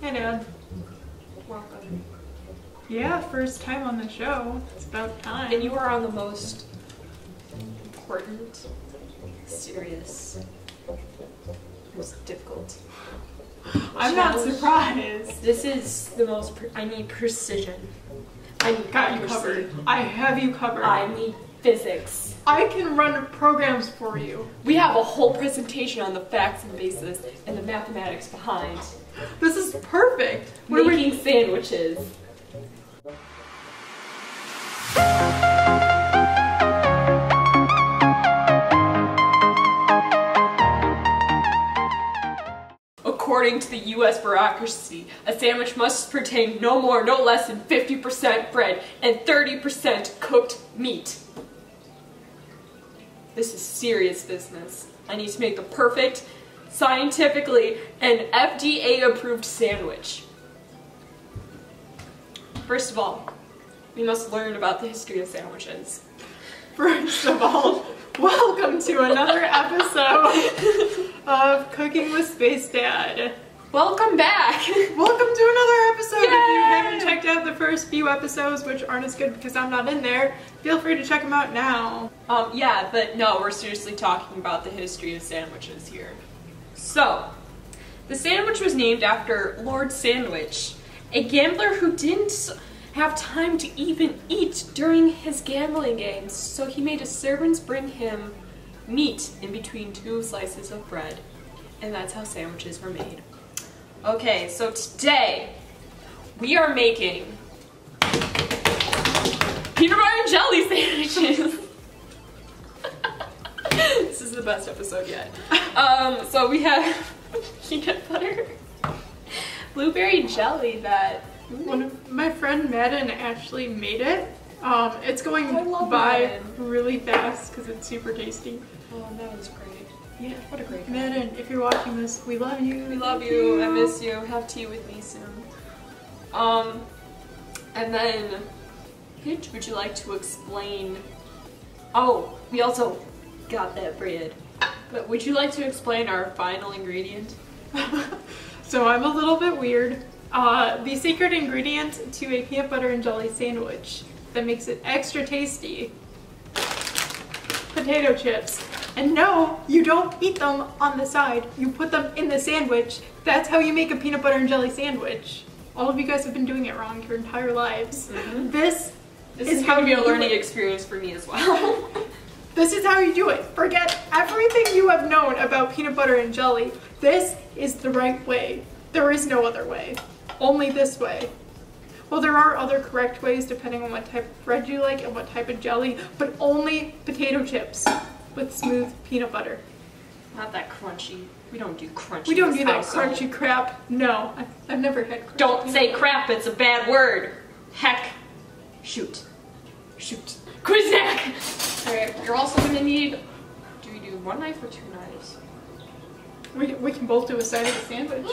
Hey, Dad. Welcome. Yeah, first time on the show. It's about time. And you are on the most important, serious, most difficult. I'm not surprised. This is the most. I need precision. I need Got you accuracy. covered. I have you covered. I need physics. I can run programs for you. We have a whole presentation on the facts and basis and the mathematics behind This is perfect. What are we? making sandwiches. According to the U.S. bureaucracy, a sandwich must contain no more, no less than 50% bread and 30% cooked meat. This is serious business. I need to make the perfect, scientifically and FDA-approved sandwich. First of all, we must learn about the history of sandwiches. First of all, welcome to another episode of Cooking with Space Dad. Welcome back! Welcome to another episode. Yay! If you haven't checked out the first few episodes, which aren't as good because I'm not in there, feel free to check them out now. Yeah, but no, we're seriously talking about the history of sandwiches here. So, the sandwich was named after Lord Sandwich, a gambler who didn't have time to even eat during his gambling games, so he made his servants bring him meat in between 2 slices of bread. And that's how sandwiches were made. Okay, so today we are making peanut butter and jelly sandwiches. This is the best episode yet. So we have peanut butter, blueberry jelly that My friend Madden actually made it. It's going I love by Madden. really fast because it's super tasty. Oh, that was great. Yeah, What a great guy. Madden, if you're watching this, we love you. We love you. I miss you. Have tea with me soon. And then, Hitch, would you like to explain? Oh, we also got that bread. But would you like to explain our final ingredient? So I'm a little bit weird. The secret ingredient to a peanut butter and jelly sandwich that makes it extra tasty: potato chips. And no, you don't eat them on the side. You put them in the sandwich. That's how you make a peanut butter and jelly sandwich. All of you guys have been doing it wrong your entire lives. Mm-hmm. This Is how going to be you a do learning it. experience for me as well. This is how you do it. Forget everything you have known about peanut butter and jelly. This is the right way. There is no other way. Only this way. Well, there are other correct ways depending on what type of bread you like and what type of jelly, but only potato chips with smooth peanut butter. Not that crunchy. We don't do crunchy. We don't in do this that household. crunchy crap. No, I've never had crunchy Don't peanut say butter. crap, it's a bad word. Heck. Shoot. Shoot. Quiznak! Alright, you're also gonna need. Do we do 1 knife or 2 knives? We can both do a side of the sandwich.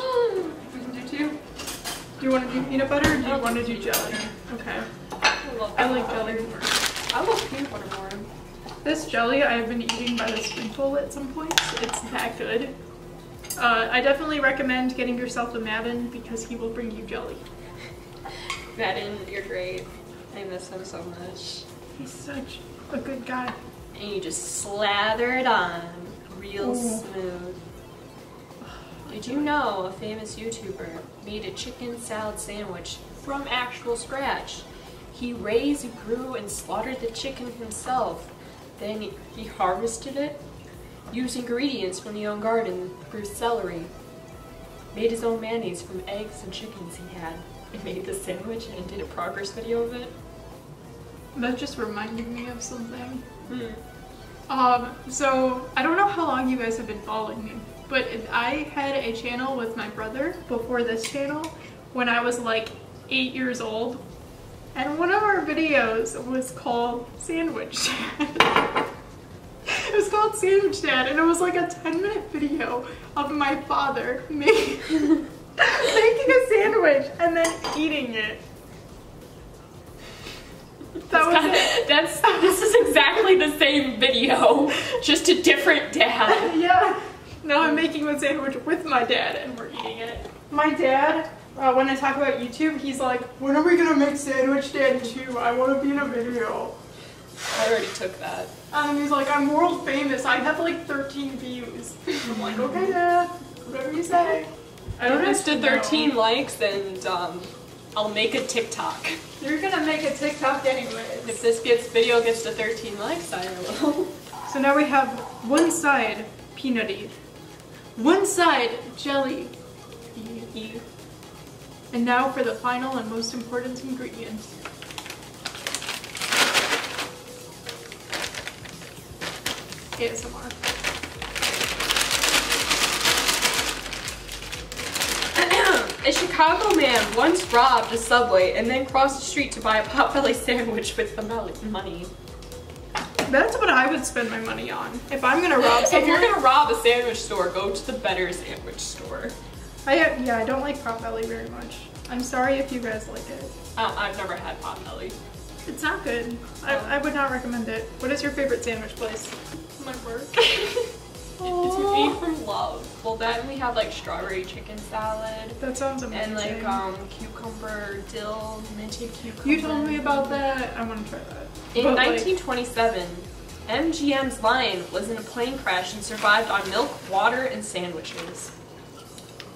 We can do 2. Do you want to do peanut butter or do you want to do jelly? Okay. I like jelly more. I love peanut butter more. This jelly I've been eating by the spoonful at some points. It's that good. I definitely recommend getting yourself a Madden because he will bring you jelly. Madden, you're great. I miss him so much. He's such a good guy. And you just slather it on real Ooh. smooth. Did you know a famous YouTuber made a chicken salad sandwich from actual scratch? He raised, grew, and slaughtered the chicken himself. Then he harvested it, used ingredients from the own garden, grew celery, made his own mayonnaise from eggs and chickens he had, and made the sandwich and did a progress video of it. That just reminded me of something. Hmm. So I don't know how long you guys have been following me, but I had a channel with my brother before this channel when I was like 8 years old. And one of our videos was called Sandwich Dad. It was called Sandwich Dad, and it was like a 10-minute video of my father making a sandwich and then eating it. That was it. This is exactly the same video, just a different dad. Yeah. Now I'm making the sandwich with my dad and we're eating it. My dad when I talk about YouTube, he's like, when are we gonna make Sandwich Stand 2? I want to be in a video. I already took that. And he's like, I'm world famous. I have like 13 views. I'm like, okay, Dad, whatever you say. I don't If it's to have to 13 know. likes, and I'll make a TikTok. You're gonna make a TikTok anyways. If this video gets to 13 likes, I will. So now we have one side peanutty, one side jelly, and now for the final and most important ingredient. ASMR. A Chicago man once robbed a Subway and then crossed the street to buy a Potbelly sandwich with the money. That's what I would spend my money on. If I'm gonna rob someone. If you're gonna rob a sandwich store, go to the better sandwich store. I don't like Potbelly very much. I'm sorry if you guys like it. I've never had Potbelly. It's not good. I would not recommend it. What is your favorite sandwich place? My work. It's made from love. Well, then we have like strawberry chicken salad. That sounds amazing. And like cucumber, dill, minted cucumber. You told me about that. I want to try that. In But, 1927, MGM's line was in a plane crash and survived on milk, water, and sandwiches.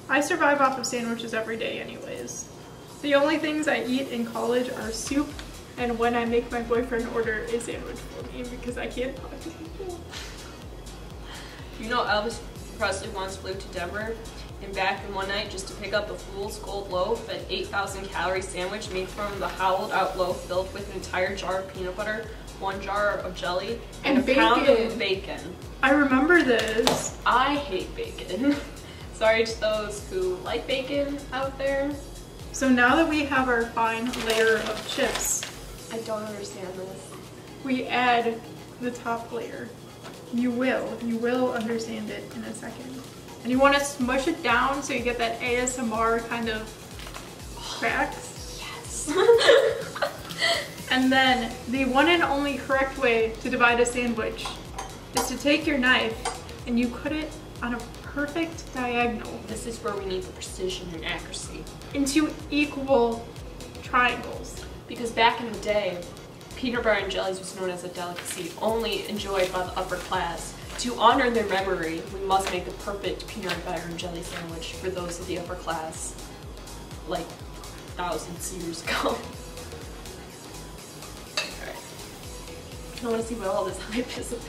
I survive off of sandwiches every day anyways. The only things I eat in college are soup, and when I make my boyfriend order a sandwich for me because I can't talk to people. You know, Elvis Presley once flew to Denver and back in one night just to pick up a fool's gold loaf, an 8,000 calorie sandwich made from the hollowed out loaf filled with an entire jar of peanut butter, 1 jar of jelly, and a pound of bacon. I remember this. I hate bacon. Sorry to those who like bacon out there. So now that we have our fine layer of chips, I don't understand this. we add the top layer. You will understand it in a second. And you want to smush it down so you get that ASMR kind of cracks. Yes. And then the one and only correct way to divide a sandwich is to take your knife and you cut it on a perfect diagonal This is where we need the precision and accuracy. into equal triangles. Because back in the day, peanut butter and jellies was known as a delicacy only enjoyed by the upper class. To honor their memory, we must make the perfect peanut butter and jelly sandwich for those of the upper class, like thousands of years ago. Alright. I want to see what all this hype is about.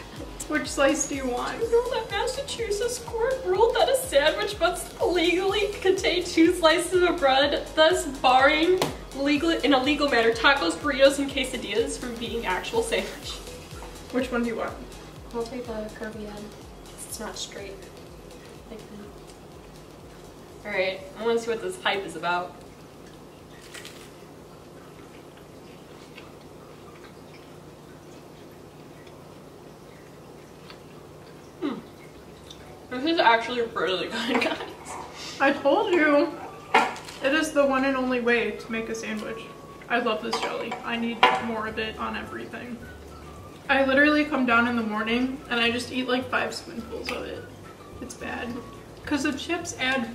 Which slice do you want? You know that Massachusetts court ruled that a sandwich must legally contain 2 slices of bread, thus barring in a legal manner tacos, burritos, and quesadillas from being actual sandwich. Which one do you want? I'll take the curvy end. It's not straight. Like that. Alright, I want to see what this hype is about. This is actually really good, guys. I told you. It is the one and only way to make a sandwich. I love this jelly. I need more of it on everything. I literally come down in the morning and I just eat like 5 spoonfuls of it. It's bad. Because the chips add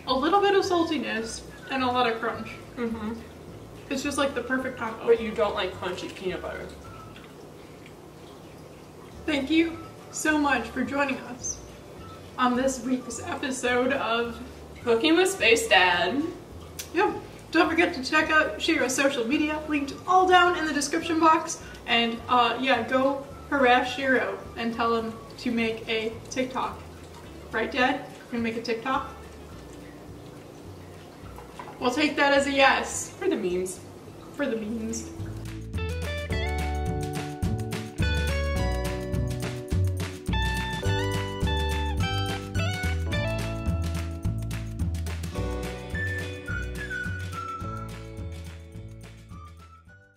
a little bit of saltiness and a lot of crunch. Mm-hmm. It's just like the perfect combo. But you don't like crunchy peanut butter. Thank you so much for joining us on this week's episode of Cooking with Space Dad. Yep. Don't forget to check out Shiro's social media, linked all down in the description box. And yeah, go harass Shiro and tell him to make a TikTok. Right, Dad? You're gonna make a TikTok? We'll take that as a yes. For the memes. For the memes.